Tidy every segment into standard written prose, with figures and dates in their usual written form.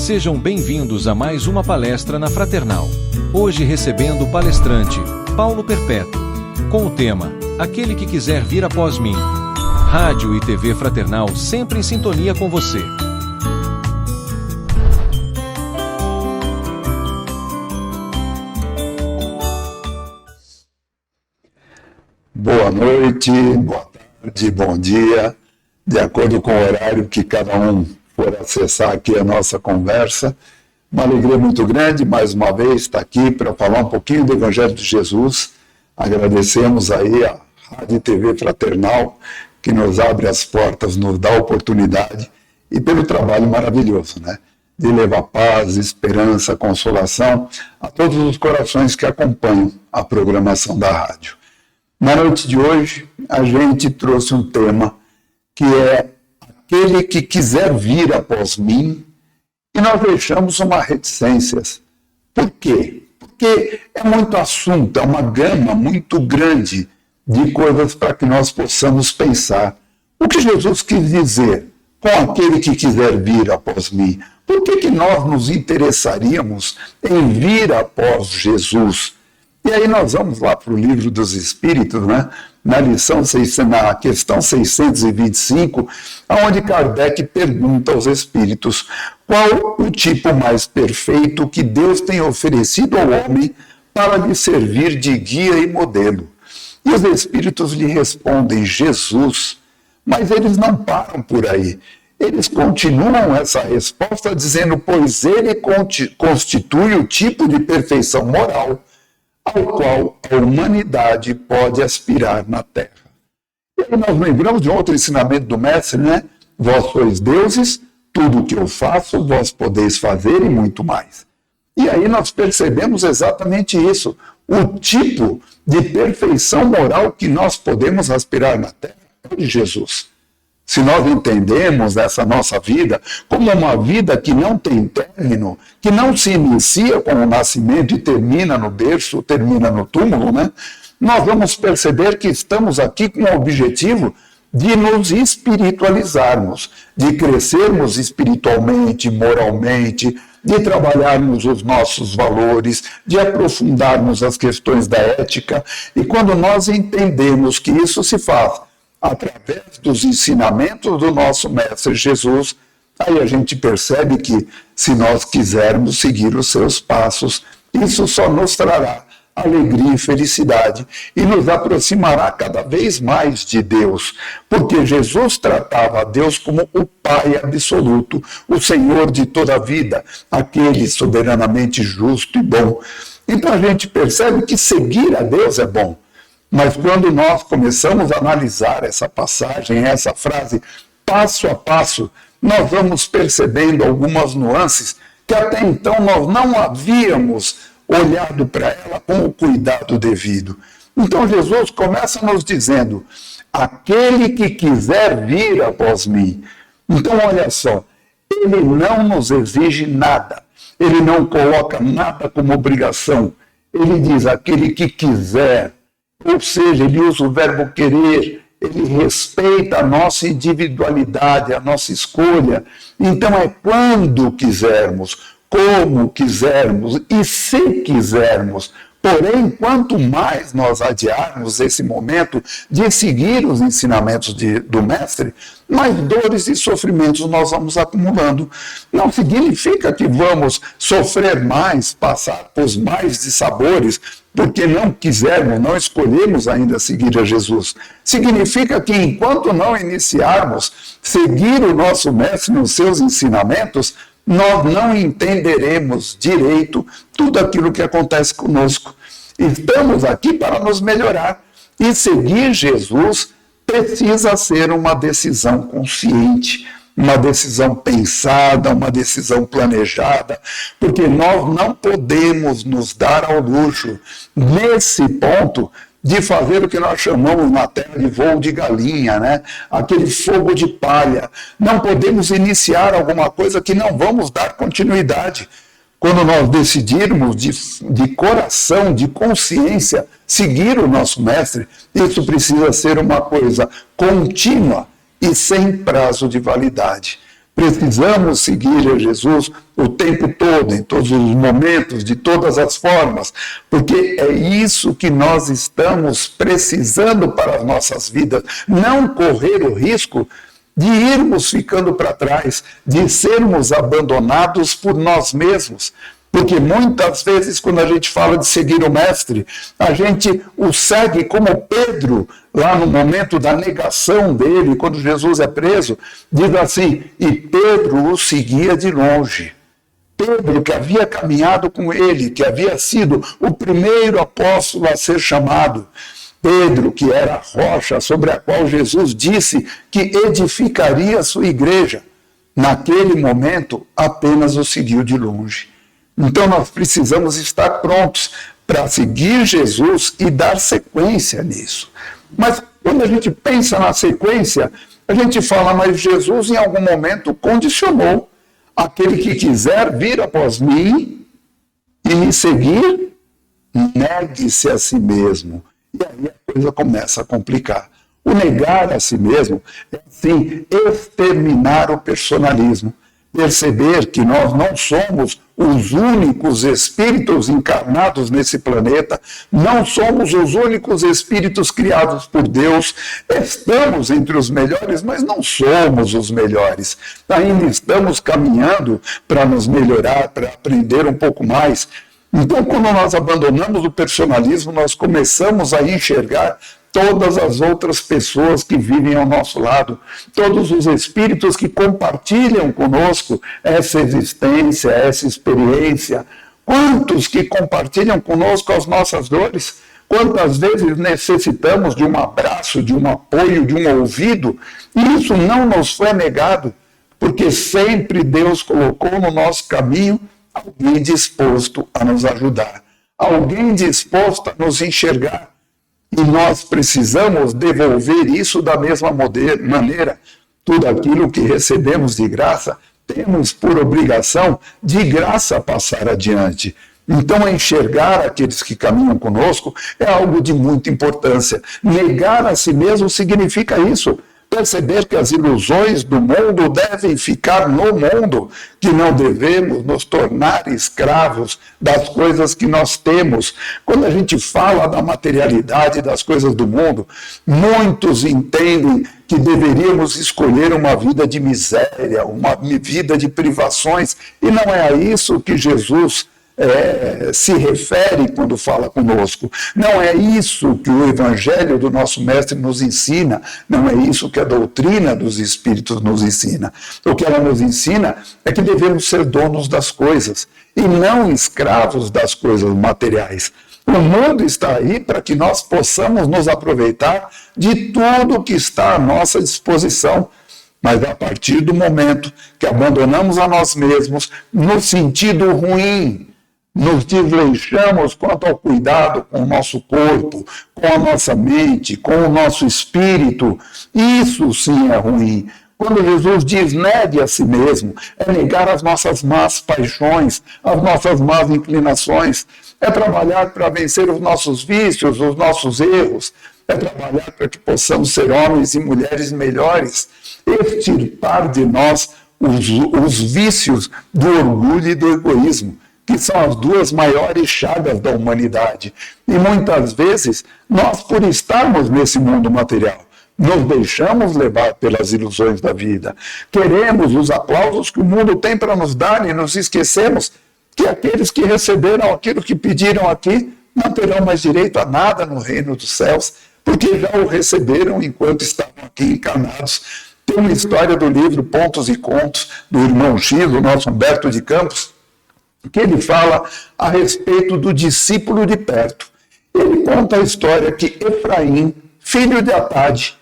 Sejam bem-vindos a mais uma palestra na Fraternal. Hoje recebendo o palestrante Paulo Perpétuo, com o tema Aquele que quiser vir após mim. Rádio e TV Fraternal sempre em sintonia com você. Boa noite, boa tarde, bom dia, de acordo com o horário que cada um for acessar aqui a nossa conversa. Uma alegria muito grande, mais uma vez, estar aqui para falar um pouquinho do Evangelho de Jesus. Agradecemos aí a Rádio e TV Fraternal, que nos abre as portas, nos dá a oportunidade, e pelo trabalho maravilhoso, né? De levar paz, esperança, consolação a todos os corações que acompanham a programação da rádio. Na noite de hoje, a gente trouxe um tema que é aquele que quiser vir após mim, e nós deixamos uma reticências. Por quê? Porque é muito assunto, é uma gama muito grande de coisas para que nós possamos pensar. O que Jesus quis dizer com aquele que quiser vir após mim? Por que nós nos interessaríamos em vir após Jesus? E aí nós vamos lá para o Livro dos Espíritos, né? Na questão 625, onde Kardec pergunta aos espíritos qual o tipo mais perfeito que Deus tem oferecido ao homem para lhe servir de guia e modelo. E os espíritos lhe respondem, Jesus, mas eles não param por aí. Eles continuam essa resposta dizendo, pois ele constitui o tipo de perfeição moral ao qual a humanidade pode aspirar na Terra. E aí nós lembramos de outro ensinamento do Mestre, né? Vós sois deuses, tudo o que eu faço, vós podeis fazer e muito mais. E aí nós percebemos exatamente isso, o tipo de perfeição moral que nós podemos aspirar na Terra é de Jesus. Se nós entendemos essa nossa vida como uma vida que não tem término, que não se inicia com o nascimento e termina no berço, termina no túmulo, né? Nós vamos perceber que estamos aqui com o objetivo de nos espiritualizarmos, de crescermos espiritualmente, moralmente, de trabalharmos os nossos valores, de aprofundarmos as questões da ética. E quando nós entendemos que isso se faz através dos ensinamentos do nosso Mestre Jesus, aí a gente percebe que, se nós quisermos seguir os seus passos, isso só nos trará alegria e felicidade e nos aproximará cada vez mais de Deus, porque Jesus tratava a Deus como o Pai absoluto, o Senhor de toda a vida, aquele soberanamente justo e bom. Então a gente percebe que seguir a Deus é bom. Mas quando nós começamos a analisar essa passagem, essa frase, passo a passo, nós vamos percebendo algumas nuances que até então nós não havíamos olhado para ela com o cuidado devido. Então Jesus começa nos dizendo, aquele que quiser vir após mim. Então olha só, ele não nos exige nada, ele não coloca nada como obrigação. Ele diz, aquele que quiser. Ou seja, ele usa o verbo querer, ele respeita a nossa individualidade, a nossa escolha. Então é quando quisermos, como quisermos e se quisermos. Porém, quanto mais nós adiarmos esse momento de seguir os ensinamentos do Mestre, mais dores e sofrimentos nós vamos acumulando. Não significa que vamos sofrer mais, passar por mais dissabores, porque não quisermos, não escolhemos ainda seguir a Jesus. Significa que enquanto não iniciarmos seguir o nosso Mestre nos seus ensinamentos, nós não entenderemos direito tudo aquilo que acontece conosco. Estamos aqui para nos melhorar. E seguir Jesus precisa ser uma decisão consciente, uma decisão pensada, uma decisão planejada, porque nós não podemos nos dar ao luxo, nesse ponto, de fazer o que nós chamamos na terra de voo de galinha, né? Aquele fogo de palha. Não podemos iniciar alguma coisa que não vamos dar continuidade. Quando nós decidirmos de coração, de consciência, seguir o nosso Mestre, isso precisa ser uma coisa contínua e sem prazo de validade. Precisamos seguir a Jesus o tempo todo, em todos os momentos, de todas as formas, porque é isso que nós estamos precisando para as nossas vidas. Não correr o risco de irmos ficando para trás, de sermos abandonados por nós mesmos. Porque muitas vezes, quando a gente fala de seguir o Mestre, a gente o segue como Pedro, lá no momento da negação dele, quando Jesus é preso, diz assim, e Pedro o seguia de longe. Pedro, que havia caminhado com ele, que havia sido o primeiro apóstolo a ser chamado. Pedro, que era a rocha sobre a qual Jesus disse que edificaria a sua igreja. Naquele momento, apenas o seguiu de longe. Então nós precisamos estar prontos para seguir Jesus e dar sequência nisso. Mas quando a gente pensa na sequência, a gente fala, mas Jesus em algum momento condicionou: aquele que quiser vir após mim e me seguir, negue-se a si mesmo. E aí a coisa começa a complicar. O negar a si mesmo é, assim, exterminar o personalismo. Perceber que nós não somos os únicos espíritos encarnados nesse planeta, não somos os únicos espíritos criados por Deus, estamos entre os melhores, mas não somos os melhores. Ainda estamos caminhando para nos melhorar, para aprender um pouco mais. Então, quando nós abandonamos o personalismo, nós começamos a enxergar todas as outras pessoas que vivem ao nosso lado, todos os espíritos que compartilham conosco essa existência, essa experiência. Quantos que compartilham conosco as nossas dores? Quantas vezes necessitamos de um abraço, de um apoio, de um ouvido? E isso não nos foi negado, porque sempre Deus colocou no nosso caminho alguém disposto a nos ajudar, alguém disposto a nos enxergar. E nós precisamos devolver isso da mesma maneira. Tudo aquilo que recebemos de graça, temos por obrigação de graça passar adiante. Então, enxergar aqueles que caminham conosco é algo de muita importância. Negar a si mesmo significa isso. Perceber que as ilusões do mundo devem ficar no mundo, que não devemos nos tornar escravos das coisas que nós temos. Quando a gente fala da materialidade das coisas do mundo, muitos entendem que deveríamos escolher uma vida de miséria, uma vida de privações, e não é a isso que Jesus se refere quando fala conosco. Não é isso que o Evangelho do nosso Mestre nos ensina, não é isso que a doutrina dos Espíritos nos ensina. O que ela nos ensina é que devemos ser donos das coisas e não escravos das coisas materiais. O mundo está aí para que nós possamos nos aproveitar de tudo que está à nossa disposição. Mas a partir do momento que abandonamos a nós mesmos, no sentido ruim, nos desleixamos quanto ao cuidado com o nosso corpo, com a nossa mente, com o nosso espírito, isso sim é ruim. Quando Jesus diz negue a si mesmo, é negar as nossas más paixões, as nossas más inclinações, é trabalhar para vencer os nossos vícios, os nossos erros, é trabalhar para que possamos ser homens e mulheres melhores, extirpar de nós os vícios do orgulho e do egoísmo, que são as duas maiores chagas da humanidade. E muitas vezes, nós, por estarmos nesse mundo material, nos deixamos levar pelas ilusões da vida. Queremos os aplausos que o mundo tem para nos dar e nos esquecemos que aqueles que receberam aquilo que pediram aqui não terão mais direito a nada no reino dos céus, porque já o receberam enquanto estavam aqui encarnados. Tem uma história do livro Pontos e Contos, do irmão X, do nosso Humberto de Campos, que ele fala a respeito do discípulo de perto. Ele conta a história que Efraim, filho de Atade,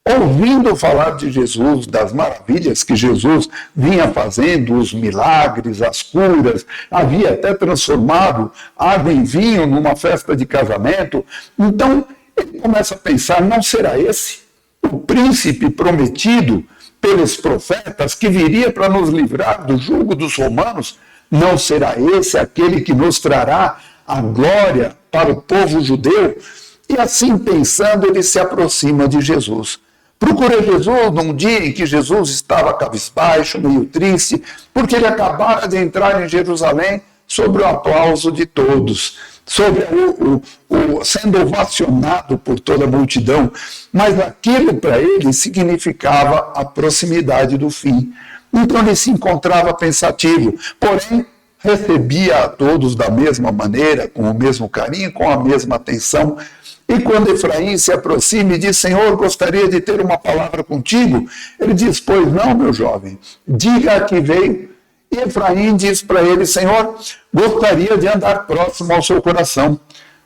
ouvindo falar de Jesus, das maravilhas que Jesus vinha fazendo, os milagres, as curas, havia até transformado água em vinho numa festa de casamento, então ele começa a pensar, não será esse o príncipe prometido pelos profetas que viria para nos livrar do jugo dos romanos? Não será esse aquele que nos trará a glória para o povo judeu? E assim pensando, ele se aproxima de Jesus. Procurei Jesus num dia em que Jesus estava cabisbaixo, meio triste, porque ele acabara de entrar em Jerusalém sob o aplauso de todos, sendo ovacionado por toda a multidão. Mas aquilo para ele significava a proximidade do fim. Então ele se encontrava pensativo, porém recebia a todos da mesma maneira, com o mesmo carinho, com a mesma atenção. E quando Efraim se aproxima e diz: Senhor, gostaria de ter uma palavra contigo, ele diz: pois não, meu jovem, diga a que veio. E Efraim diz para ele: Senhor, gostaria de andar próximo ao seu coração,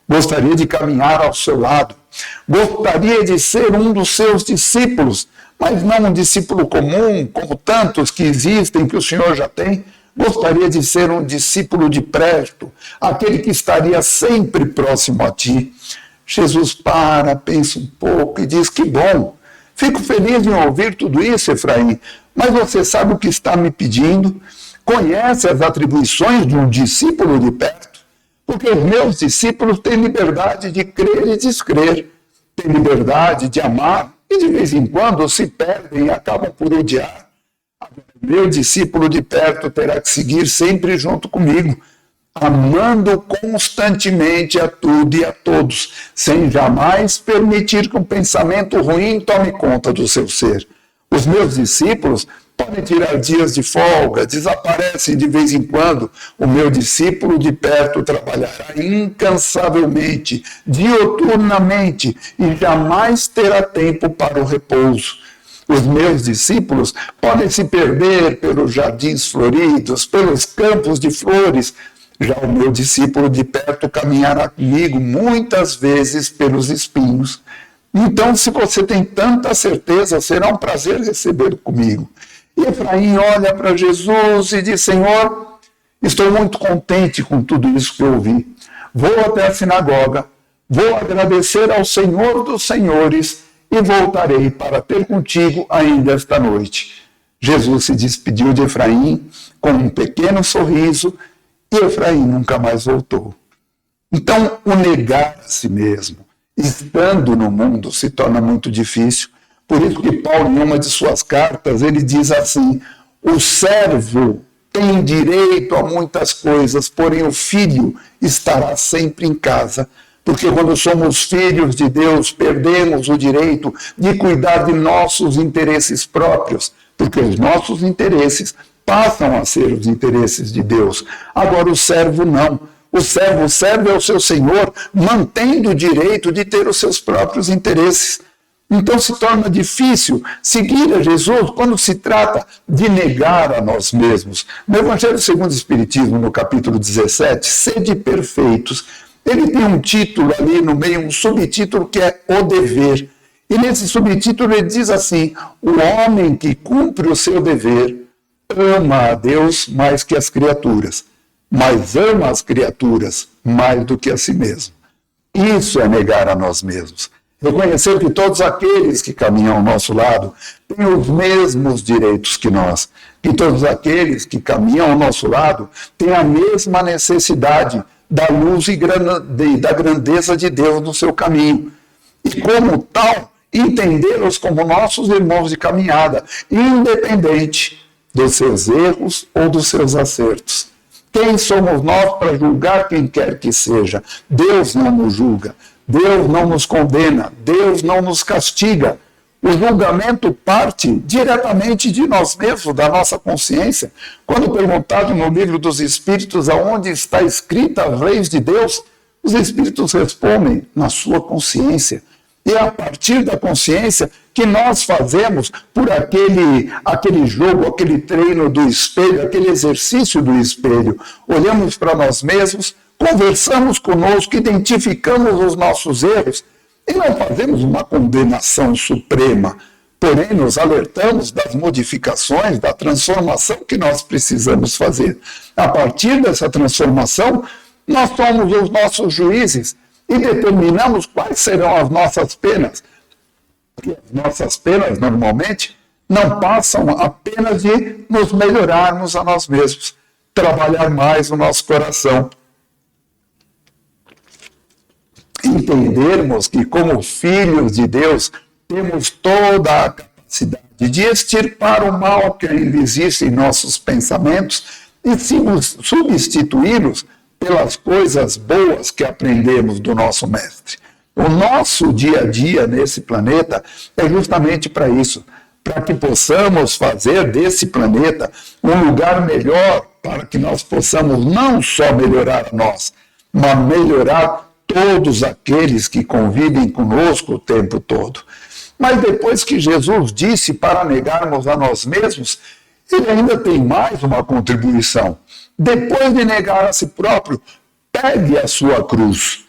gostaria de caminhar ao seu lado, gostaria de ser um dos seus discípulos, mas não um discípulo comum, como tantos que existem, que o Senhor já tem. Gostaria de ser um discípulo de perto, aquele que estaria sempre próximo a ti. Jesus pensa um pouco e diz: que bom, fico feliz em ouvir tudo isso, Efraim, mas você sabe o que está me pedindo? Conhece as atribuições de um discípulo de perto? Porque os meus discípulos têm liberdade de crer e descrer, têm liberdade de amar e de vez em quando se perdem e acabam por odiar. Meu discípulo de perto terá que seguir sempre junto comigo, amando constantemente a tudo e a todos, sem jamais permitir que um pensamento ruim tome conta do seu ser. Os meus discípulos podem tirar dias de folga, desaparecem de vez em quando. O meu discípulo de perto trabalhará incansavelmente, diuturnamente, e jamais terá tempo para o repouso. Os meus discípulos podem se perder pelos jardins floridos, pelos campos de flores. Já o meu discípulo de perto caminhará comigo muitas vezes pelos espinhos. Então, se você tem tanta certeza, será um prazer recebê-lo comigo. E Efraim olha para Jesus e diz: Senhor, estou muito contente com tudo isso que eu ouvi. Vou até a sinagoga, vou agradecer ao Senhor dos Senhores e voltarei para ter contigo ainda esta noite. Jesus se despediu de Efraim com um pequeno sorriso e Efraim nunca mais voltou. Então, o negar a si mesmo, estando no mundo, se torna muito difícil. Por isso que Paulo, em uma de suas cartas, ele diz assim: o servo tem direito a muitas coisas, porém o filho estará sempre em casa. Porque quando somos filhos de Deus, perdemos o direito de cuidar de nossos interesses próprios, porque os nossos interesses passam a ser os interesses de Deus. Agora o servo não. O servo serve ao seu Senhor, mantendo o direito de ter os seus próprios interesses. Então se torna difícil seguir a Jesus quando se trata de negar a nós mesmos. No Evangelho segundo o Espiritismo, no capítulo 17, Sede perfeitos, ele tem um título ali no meio, um subtítulo que é o dever. E nesse subtítulo ele diz assim: o homem que cumpre o seu dever ama a Deus mais que as criaturas, mas ama as criaturas mais do que a si mesmo. Isso é negar a nós mesmos. Reconhecer que todos aqueles que caminham ao nosso lado têm os mesmos direitos que nós, que todos aqueles que caminham ao nosso lado têm a mesma necessidade da luz e da grandeza de Deus no seu caminho. E como tal, entendê-los como nossos irmãos de caminhada, independente dos seus erros ou dos seus acertos. Quem somos nós para julgar quem quer que seja? Deus não nos julga, Deus não nos condena, Deus não nos castiga. O julgamento parte diretamente de nós mesmos, da nossa consciência. Quando perguntado no livro dos Espíritos aonde está escrita as leis de Deus, os Espíritos respondem: na sua consciência. E é a partir da consciência que nós fazemos por aquele jogo, aquele treino do espelho, aquele exercício do espelho. Olhamos para nós mesmos, conversamos conosco, identificamos os nossos erros e não fazemos uma condenação suprema, porém nos alertamos das modificações, da transformação que nós precisamos fazer. A partir dessa transformação, nós somos os nossos juízes e determinamos quais serão as nossas penas. Porque as nossas penas, normalmente, não passam apenas de nos melhorarmos a nós mesmos, trabalhar mais o nosso coração, entendermos que, como filhos de Deus, temos toda a capacidade de extirpar o mal que ainda existe em nossos pensamentos e substituí-los pelas coisas boas que aprendemos do nosso Mestre. O nosso dia a dia nesse planeta é justamente para isso, para que possamos fazer desse planeta um lugar melhor, para que nós possamos não só melhorar a nós, mas melhorar todos aqueles que convivem conosco o tempo todo. Mas depois que Jesus disse para negarmos a nós mesmos, ele ainda tem mais uma contribuição. Depois de negar a si próprio, pegue a sua cruz.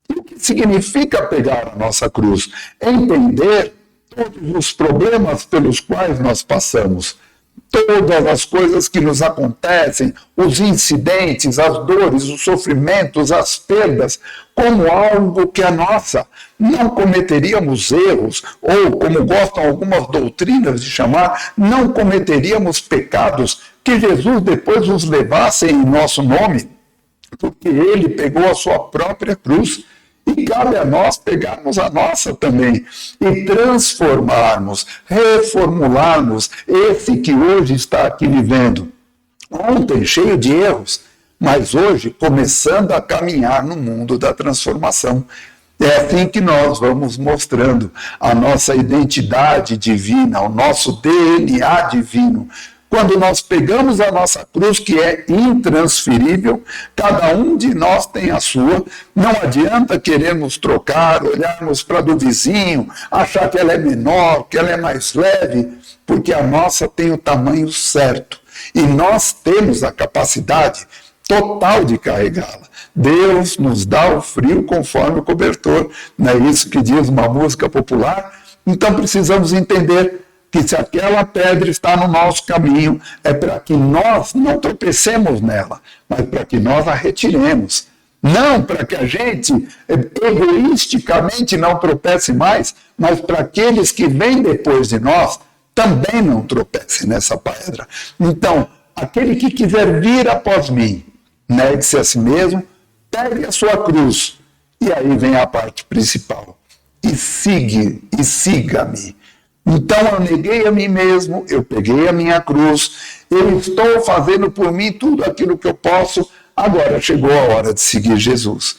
E o que significa pegar a nossa cruz? É entender todos os problemas pelos quais nós passamos, todas as coisas que nos acontecem, os incidentes, as dores, os sofrimentos, as perdas, como algo que é nossa. Não cometeríamos erros, ou, como gostam algumas doutrinas de chamar, não cometeríamos pecados que Jesus depois nos levasse em nosso nome, porque ele pegou a sua própria cruz. E cabe a nós pegarmos a nossa também e transformarmos, reformularmos esse que hoje está aqui vivendo. Ontem cheio de erros, mas hoje começando a caminhar no mundo da transformação. É assim que nós vamos mostrando a nossa identidade divina, o nosso DNA divino. Quando nós pegamos a nossa cruz, que é intransferível, cada um de nós tem a sua, não adianta querermos trocar, olharmos para a do vizinho, achar que ela é menor, que ela é mais leve, porque a nossa tem o tamanho certo. E nós temos a capacidade total de carregá-la. Deus nos dá o frio conforme o cobertor. Não é isso que diz uma música popular? Então precisamos entender que se aquela pedra está no nosso caminho, é para que nós não tropecemos nela, mas para que nós a retiremos. Não para que a gente egoisticamente não tropece mais, mas para aqueles que vêm depois de nós também não tropecem nessa pedra. Então, aquele que quiser vir após mim, negue-se a si mesmo, pegue a sua cruz. E aí vem a parte principal. E siga-me. Então eu neguei a mim mesmo, eu peguei a minha cruz, eu estou fazendo por mim tudo aquilo que eu posso, agora chegou a hora de seguir Jesus.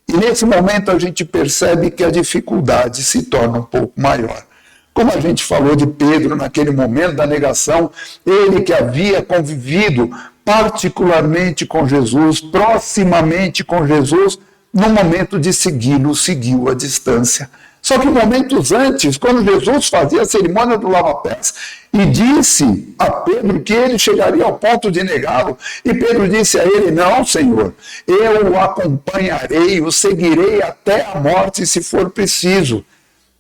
E nesse momento a gente percebe que a dificuldade se torna um pouco maior. Como a gente falou de Pedro naquele momento da negação, ele que havia convivido particularmente com Jesus, proximamente com Jesus, no momento de segui-lo, seguiu à distância. Só que momentos antes, quando Jesus fazia a cerimônia do lava-pés e disse a Pedro que ele chegaria ao ponto de negá-lo, e Pedro disse a ele: não, Senhor, eu o acompanharei, o seguirei até a morte se for preciso.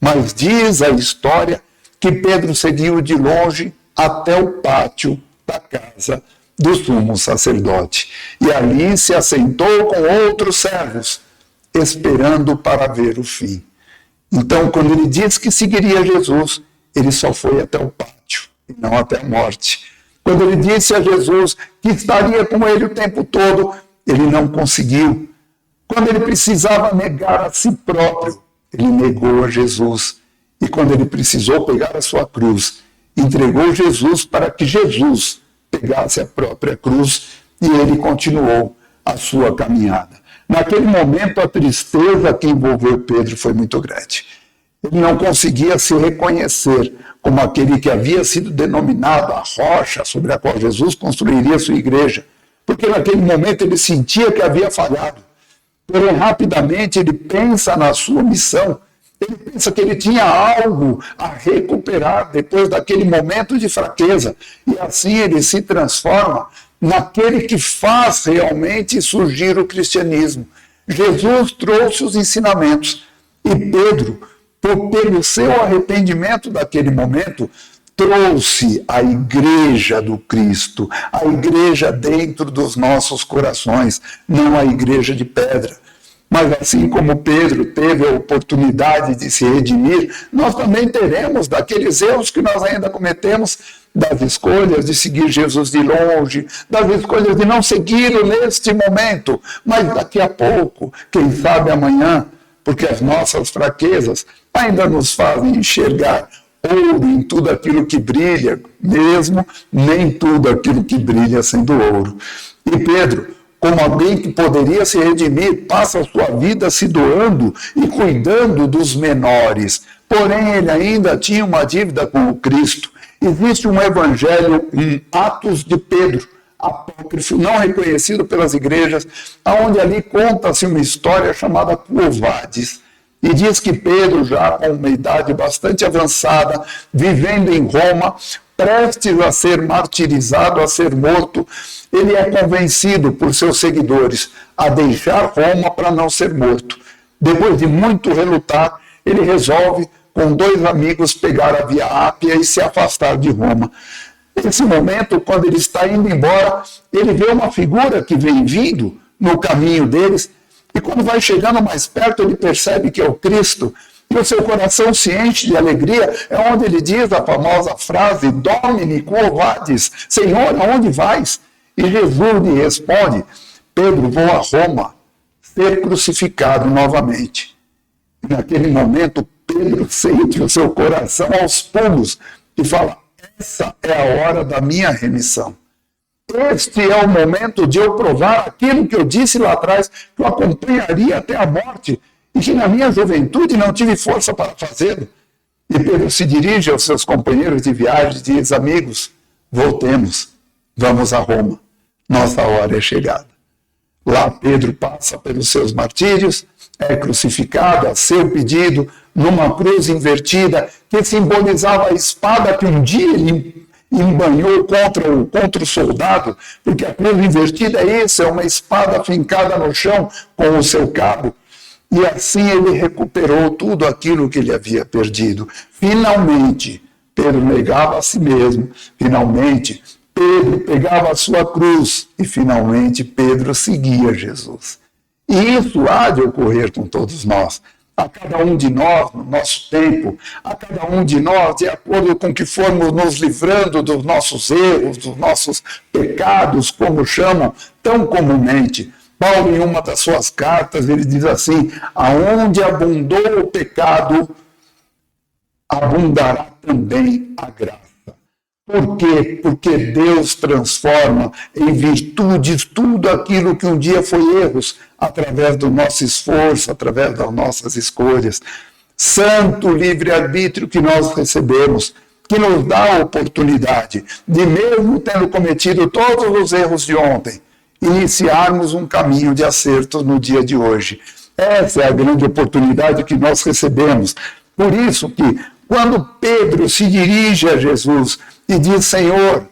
Mas diz a história que Pedro seguiu de longe até o pátio da casa do sumo sacerdote. E ali se assentou com outros servos, esperando para ver o fim. Então, quando ele disse que seguiria Jesus, ele só foi até o pátio, e não até a morte. Quando ele disse a Jesus que estaria com ele o tempo todo, ele não conseguiu. Quando ele precisava negar a si próprio, ele negou a Jesus. E quando ele precisou pegar a sua cruz, entregou Jesus para que Jesus pegasse a própria cruz, e ele continuou a sua caminhada. Naquele momento, a tristeza que envolveu Pedro foi muito grande. Ele não conseguia se reconhecer como aquele que havia sido denominado a rocha sobre a qual Jesus construiria sua igreja, porque naquele momento ele sentia que havia falhado. Porém, rapidamente ele pensa na sua missão, ele pensa que ele tinha algo a recuperar depois daquele momento de fraqueza, e assim ele se transforma naquele que faz realmente surgir o cristianismo. Jesus trouxe os ensinamentos, e Pedro, pelo seu arrependimento daquele momento, trouxe a igreja do Cristo, a igreja dentro dos nossos corações, não a igreja de pedra. Mas assim como Pedro teve a oportunidade de se redimir, nós também teremos daqueles erros que nós ainda cometemos, das escolhas de seguir Jesus de longe, das escolhas de não segui-lo neste momento, mas daqui a pouco, quem sabe amanhã, porque as nossas fraquezas ainda nos fazem enxergar ouro em tudo aquilo que brilha, mesmo nem tudo aquilo que brilha sendo ouro. E Pedro, como alguém que poderia se redimir, passa a sua vida se doando e cuidando dos menores. Porém, ele ainda tinha uma dívida com o Cristo. Existe um evangelho em Atos de Pedro, apócrifo, não reconhecido pelas igrejas, onde ali conta-se uma história chamada Quo Vadis. E diz que Pedro, já com uma idade bastante avançada, vivendo em Roma, prestes a ser martirizado, a ser morto, ele é convencido por seus seguidores a deixar Roma para não ser morto. Depois de muito relutar, ele resolve, com 2 amigos, pegar a Via Ápia e se afastar de Roma. Nesse momento, quando ele está indo embora, ele vê uma figura que vem vindo no caminho deles, e quando vai chegando mais perto, ele percebe que é o Cristo, e o seu coração se enche de alegria. É onde ele diz a famosa frase, Domini, quo vadis? Senhor, aonde vais? E Jesus lhe responde, Pedro, vou a Roma ser crucificado novamente. E naquele momento, Pedro sente o seu coração aos pulos e fala, essa é a hora da minha remissão. Este é o momento de eu provar aquilo que eu disse lá atrás, que eu acompanharia até a morte, e que na minha juventude não tive força para fazê-lo. E Pedro se dirige aos seus companheiros de viagem e diz, amigos, voltemos, vamos a Roma, nossa hora é chegada. Lá Pedro passa pelos seus martírios, é crucificado a seu pedido, numa cruz invertida, que simbolizava a espada que um dia ele embanhou contra o soldado, porque a cruz invertida é isso, é uma espada fincada no chão com o seu cabo. E assim ele recuperou tudo aquilo que ele havia perdido. Finalmente, Pedro negava a si mesmo. Finalmente, Pedro pegava a sua cruz. E finalmente, Pedro seguia Jesus. E isso há de ocorrer com todos nós. A cada um de nós, no nosso tempo, a cada um de nós, de acordo com que formos nos livrando dos nossos erros, dos nossos pecados, como chamam tão comumente. Paulo, em uma das suas cartas, ele diz assim, aonde abundou o pecado, abundará também a graça. Por quê? Porque Deus transforma em virtudes tudo aquilo que um dia foi erros, através do nosso esforço, através das nossas escolhas. Santo livre-arbítrio que nós recebemos, que nos dá a oportunidade de, mesmo tendo cometido todos os erros de ontem, iniciarmos um caminho de acerto no dia de hoje. Essa é a grande oportunidade que nós recebemos. Por isso que, quando Pedro se dirige a Jesus e diz, Senhor,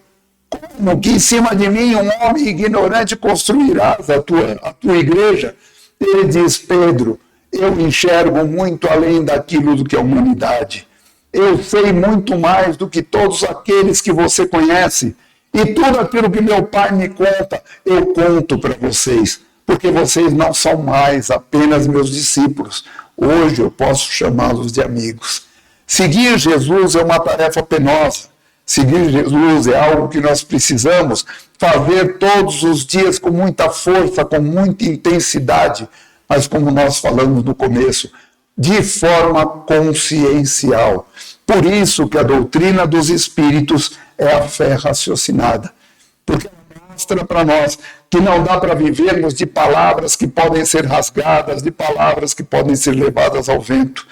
como que em cima de mim um homem ignorante construirás a tua igreja? Ele diz, Pedro, eu enxergo muito além daquilo do que a humanidade. Eu sei muito mais do que todos aqueles que você conhece. E tudo aquilo que meu pai me conta, eu conto para vocês, porque vocês não são mais apenas meus discípulos. Hoje eu posso chamá-los de amigos. Seguir Jesus é uma tarefa penosa. Seguir Jesus é algo que nós precisamos fazer todos os dias com muita força, com muita intensidade, mas como nós falamos no começo, de forma consciencial. Por isso que a doutrina dos espíritos é a fé raciocinada, porque ela mostra para nós que não dá para vivermos de palavras que podem ser rasgadas, de palavras que podem ser levadas ao vento.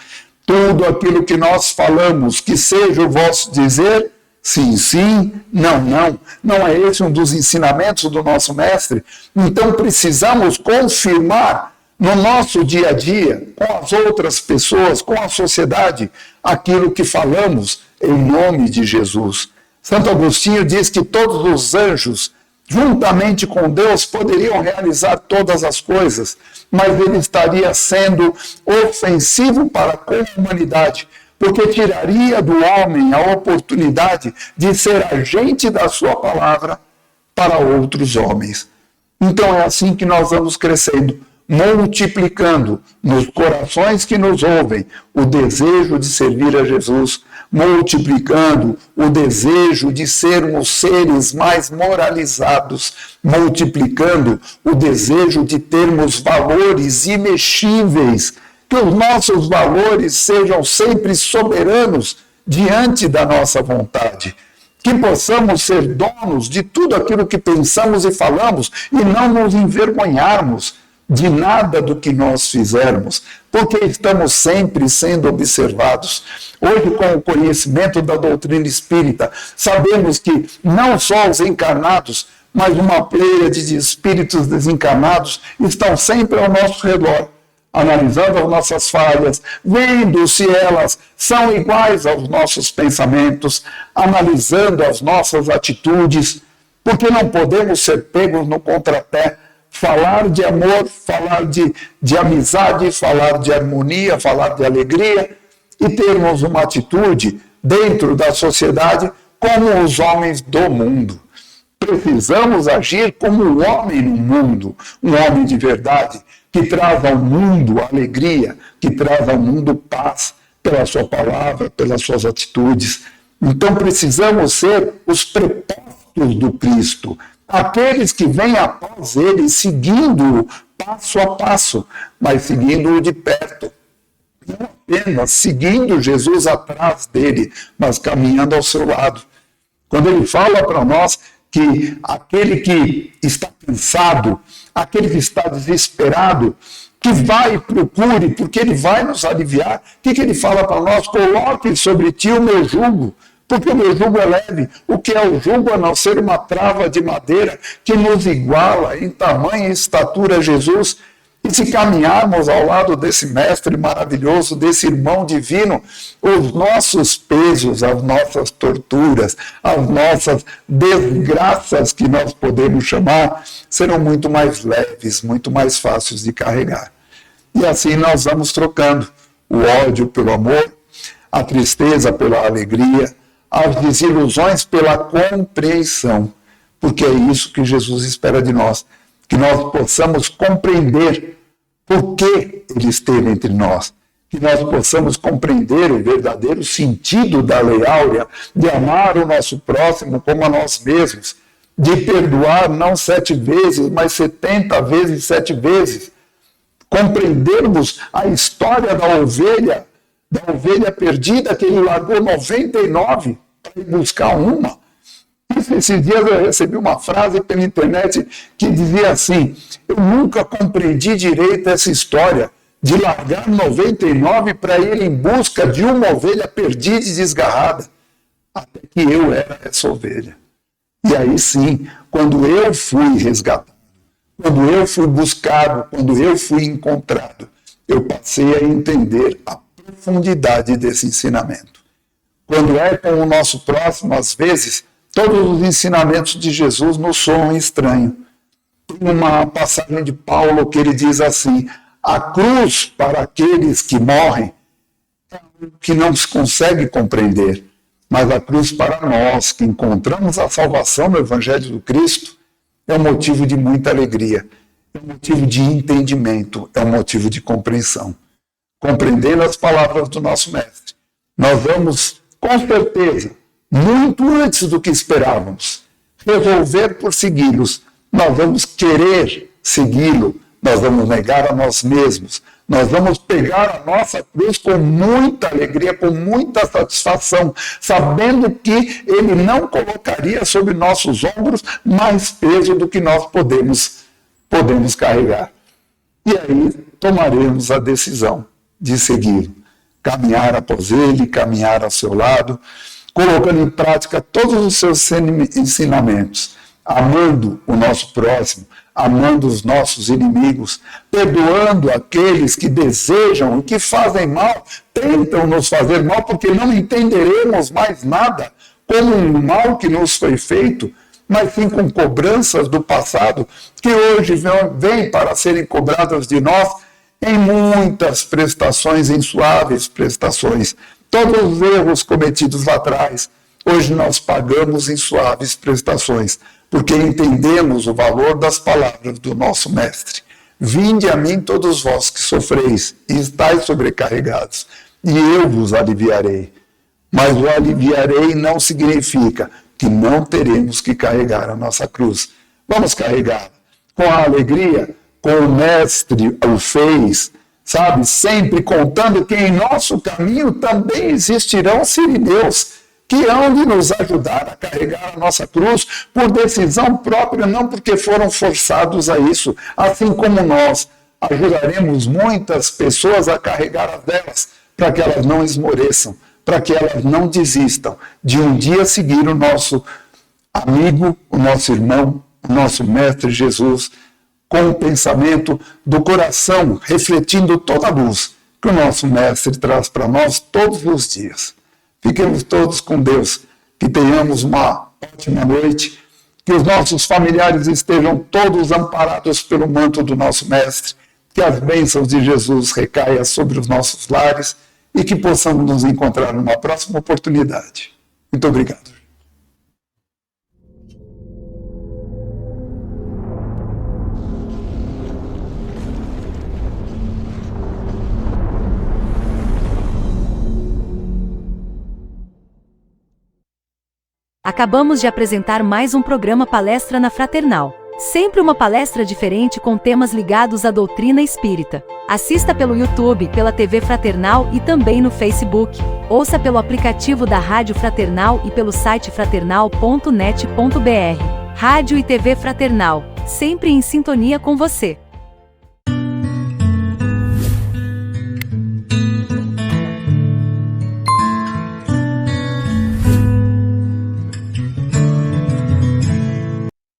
Tudo aquilo que nós falamos, que seja o vosso dizer, sim, sim, não, não. Não é esse um dos ensinamentos do nosso mestre? Então precisamos confirmar no nosso dia a dia, com as outras pessoas, com a sociedade, aquilo que falamos em nome de Jesus. Santo Agostinho diz que todos os anjos, juntamente com Deus, poderiam realizar todas as coisas, mas ele estaria sendo ofensivo para com a humanidade, porque tiraria do homem a oportunidade de ser agente da sua palavra para outros homens. Então é assim que nós vamos crescendo, multiplicando nos corações que nos ouvem o desejo de servir a Jesus, multiplicando o desejo de sermos seres mais moralizados, multiplicando o desejo de termos valores imexíveis que os nossos valores sejam sempre soberanos diante da nossa vontade, que possamos ser donos de tudo aquilo que pensamos e falamos e não nos envergonharmos de nada do que nós fizermos, porque estamos sempre sendo observados. Hoje, com o conhecimento da doutrina espírita, sabemos que não só os encarnados, mas uma pleiade de espíritos desencarnados estão sempre ao nosso redor, analisando as nossas falhas, vendo se elas são iguais aos nossos pensamentos, analisando as nossas atitudes, porque não podemos ser pegos no contrapé. Falar de amor, falar de amizade, falar de harmonia, falar de alegria e termos uma atitude dentro da sociedade como os homens do mundo. Precisamos agir como um homem no mundo, um homem de verdade, que traz ao mundo alegria, que traz ao mundo paz, pela sua palavra, pelas suas atitudes. Então precisamos ser os prepostos do Cristo, aqueles que vêm após ele, seguindo-o passo a passo, mas seguindo-o de perto. Não apenas seguindo Jesus atrás dele, mas caminhando ao seu lado. Quando ele fala para nós que aquele que está cansado, aquele que está desesperado, que vai e procure, porque ele vai nos aliviar. O que ele fala para nós? Coloque sobre ti o meu jugo, porque o meu jugo é leve. O que é o jugo a não ser uma trava de madeira que nos iguala em tamanho e estatura a Jesus? E se caminharmos ao lado desse mestre maravilhoso, desse irmão divino, os nossos pesos, as nossas torturas, as nossas desgraças, que nós podemos chamar, serão muito mais leves, muito mais fáceis de carregar. E assim nós vamos trocando o ódio pelo amor, a tristeza pela alegria, as desilusões pela compreensão, porque é isso que Jesus espera de nós, que nós possamos compreender por que ele esteve entre nós, que nós possamos compreender o verdadeiro sentido da lei áurea, de amar o nosso próximo como a nós mesmos, de perdoar não 7 vezes, mas 70 vezes 7 vezes, compreendermos a história da ovelha perdida, que ele largou 99 para ir buscar uma. Esses dias eu recebi uma frase pela internet que dizia assim: eu nunca compreendi direito essa história de largar 99 para ir em busca de uma ovelha perdida e desgarrada, até que eu era essa ovelha. E aí sim, quando eu fui resgatado, quando eu fui buscado, quando eu fui encontrado, eu passei a entender a profundidade desse ensinamento. Quando é com o nosso próximo, às vezes, todos os ensinamentos de Jesus nos soam estranhos. Tem uma passagem de Paulo que ele diz assim: a cruz para aqueles que morrem é algo que não se consegue compreender, mas a cruz para nós que encontramos a salvação no Evangelho do Cristo é um motivo de muita alegria, é um motivo de entendimento, é um motivo de compreensão. Compreendendo as palavras do nosso Mestre, nós vamos, com certeza, muito antes do que esperávamos, resolver por segui-los. Nós vamos querer segui-lo, nós vamos negar a nós mesmos, nós vamos pegar a nossa cruz com muita alegria, com muita satisfação, sabendo que ele não colocaria sobre nossos ombros mais peso do que nós podemos carregar. E aí tomaremos a decisão de segui-lo, caminhar após ele, caminhar ao seu lado, colocando em prática todos os seus ensinamentos, amando o nosso próximo, amando os nossos inimigos, perdoando aqueles que desejam e que fazem mal, tentam nos fazer mal, porque não entenderemos mais nada como um mal que nos foi feito, mas sim com cobranças do passado, que hoje vêm para serem cobradas de nós em muitas prestações, em suaves prestações. Todos os erros cometidos lá atrás, hoje nós pagamos em suaves prestações, porque entendemos o valor das palavras do nosso Mestre. Vinde a mim todos vós que sofreis e estáis sobrecarregados, e eu vos aliviarei. Mas o aliviarei não significa que não teremos que carregar a nossa cruz. Vamos carregá-la com a alegria, como o Mestre o fez, sabe? Sempre contando que em nosso caminho também existirão sirineus que hão de nos ajudar a carregar a nossa cruz por decisão própria, não porque foram forçados a isso. Assim como nós ajudaremos muitas pessoas a carregar as delas, para que elas não esmoreçam, para que elas não desistam de um dia seguir o nosso amigo, o nosso irmão, o nosso Mestre Jesus, com o pensamento do coração, refletindo toda a luz que o nosso Mestre traz para nós todos os dias. Fiquemos todos com Deus, que tenhamos uma ótima noite, que os nossos familiares estejam todos amparados pelo manto do nosso Mestre, que as bênçãos de Jesus recaiam sobre os nossos lares e que possamos nos encontrar numa próxima oportunidade. Muito obrigado. Acabamos de apresentar mais um programa Palestra na Fraternal. Sempre uma palestra diferente com temas ligados à doutrina espírita. Assista pelo YouTube, pela TV Fraternal e também no Facebook. Ouça pelo aplicativo da Rádio Fraternal e pelo site fraternal.net.br. Rádio e TV Fraternal, sempre em sintonia com você.